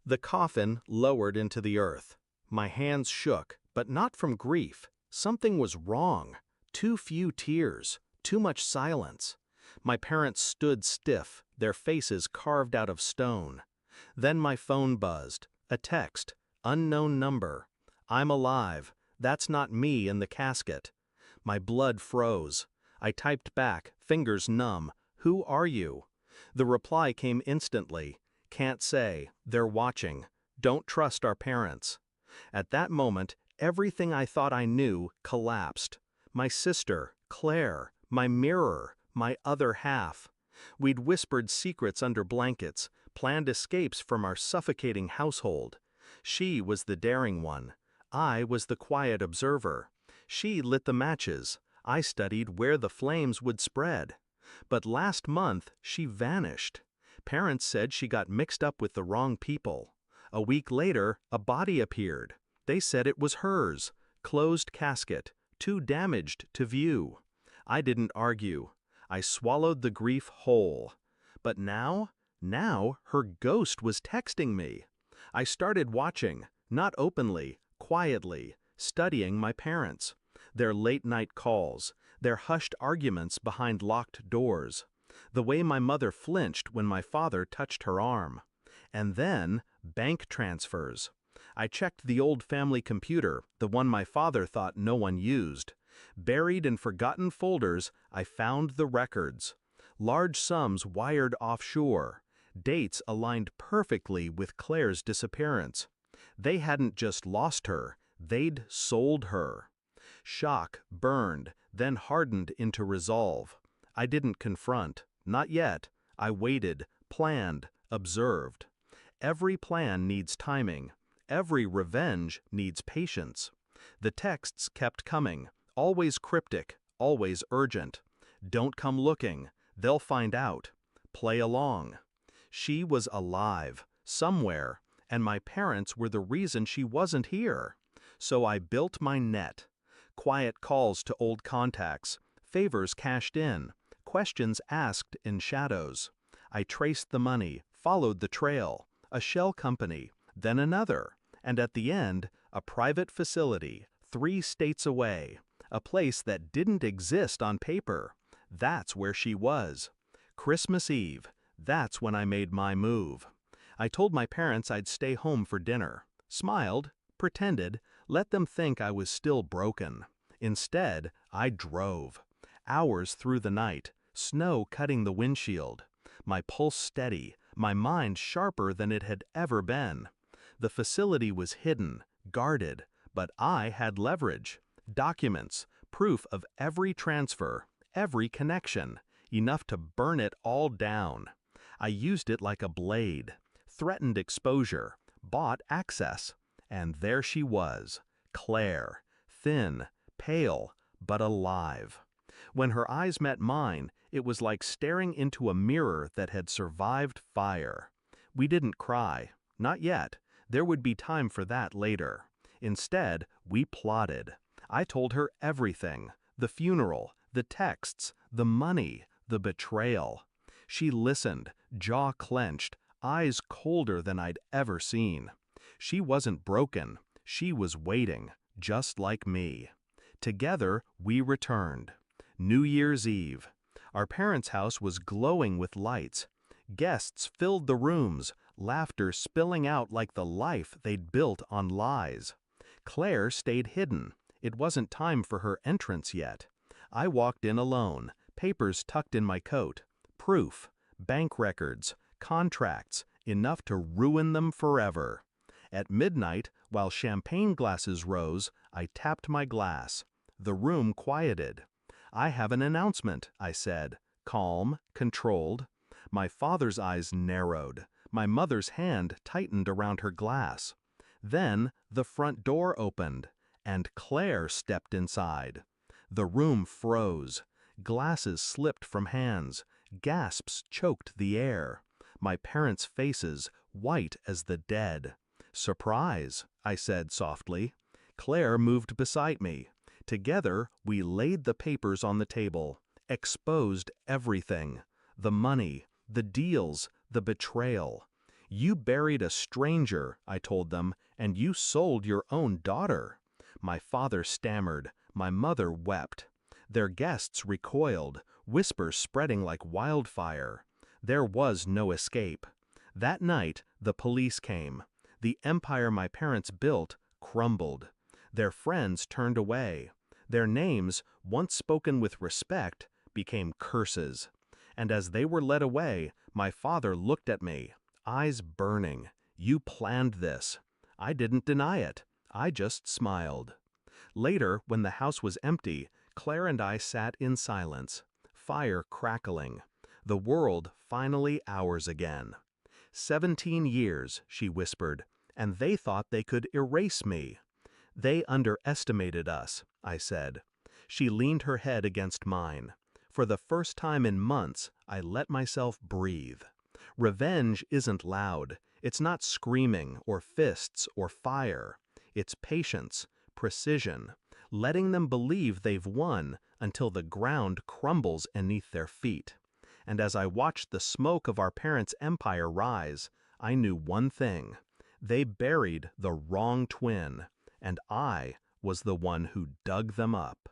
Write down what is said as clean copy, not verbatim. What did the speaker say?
The coffin lowered into the earth. My hands shook, but not from grief. Something was wrong. Too few tears, too much silence. My parents stood stiff, their faces carved out of stone. Then my phone buzzed. A text, unknown number. "I'm alive. That's not me in the casket." My blood froze. I typed back, fingers numb, "Who are you?" The reply came instantly. "Can't say. They're watching. Don't trust our parents." At that moment, everything I thought I knew collapsed. My sister, Claire, my mirror, my other half. We'd whispered secrets under blankets, planned escapes from our suffocating household. She was the daring one. I was the quiet observer. She lit the matches. I studied where the flames would spread. But last month, she vanished. Parents said she got mixed up with the wrong people. A week later, a body appeared. They said it was hers. Closed casket, too damaged to view. I didn't argue. I swallowed the grief whole. But now her ghost was texting me. I started watching, not openly, quietly, studying my parents. Their late-night calls, their hushed arguments behind locked doors. The way my mother flinched when my father touched her arm. And then, bank transfers. I checked the old family computer, the one my father thought no one used. Buried in forgotten folders, I found the records. Large sums wired offshore. Dates aligned perfectly with Claire's disappearance. They hadn't just lost her, they'd sold her. Shock burned, then hardened into resolve. I didn't confront, not yet. I waited, planned, observed. Every plan needs timing. Every revenge needs patience. The texts kept coming, always cryptic, always urgent. Don't come looking, they'll find out. Play along. She was alive, somewhere, and my parents were the reason she wasn't here. So I built my net. Quiet calls to old contacts, favors cashed in, questions asked in shadows. I traced the money, followed the trail, a shell company, then another, and at the end, a private facility, 3 states away, a place that didn't exist on paper. That's where she was. Christmas Eve, that's when I made my move. I told my parents I'd stay home for dinner, smiled, pretended, let them think I was still broken. Instead, I drove. Hours through the night, snow cutting the windshield. My pulse steady, my mind sharper than it had ever been. The facility was hidden, guarded, but I had leverage. Documents, proof of every transfer, every connection, enough to burn it all down. I used it like a blade, threatened exposure, bought access. And there she was, Claire, thin, pale, but alive. When her eyes met mine, it was like staring into a mirror that had survived fire. We didn't cry, not yet. There would be time for that later. Instead, we plotted. I told her everything, the funeral, the texts, the money, the betrayal. She listened, jaw clenched, eyes colder than I'd ever seen. She wasn't broken, she was waiting, just like me. Together, we returned. New Year's Eve. Our parents' house was glowing with lights. Guests filled the rooms, laughter spilling out like the life they'd built on lies. Claire stayed hidden. It wasn't time for her entrance yet. I walked in alone, papers tucked in my coat. Proof, bank records, contracts, enough to ruin them forever. At midnight, while champagne glasses rose, I tapped my glass. The room quieted. "I have an announcement," I said, calm, controlled. My father's eyes narrowed. My mother's hand tightened around her glass. Then the front door opened, and Claire stepped inside. The room froze. Glasses slipped from hands. Gasps choked the air. My parents' faces, white as the dead. "Surprise," I said softly. Claire moved beside me. Together, we laid the papers on the table, exposed everything. The money, the deals, the betrayal. "You buried a stranger," I told them, "and you sold your own daughter." My father stammered, my mother wept. Their guests recoiled, whispers spreading like wildfire. There was no escape. That night, the police came. The empire my parents built crumbled. Their friends turned away. Their names, once spoken with respect, became curses. And as they were led away, my father looked at me, eyes burning. "You planned this." I didn't deny it. I just smiled. Later, when the house was empty, Claire and I sat in silence, fire crackling. The world finally ours again. 17 years, she whispered, and they thought they could erase me. They underestimated us, I said. She leaned her head against mine. For the first time in months, I let myself breathe. Revenge isn't loud. It's not screaming or fists or fire. It's patience, precision, letting them believe they've won until the ground crumbles beneath their feet. And as I watched the smoke of our parents' empire rise, I knew one thing. They buried the wrong twin, and I was the one who dug them up.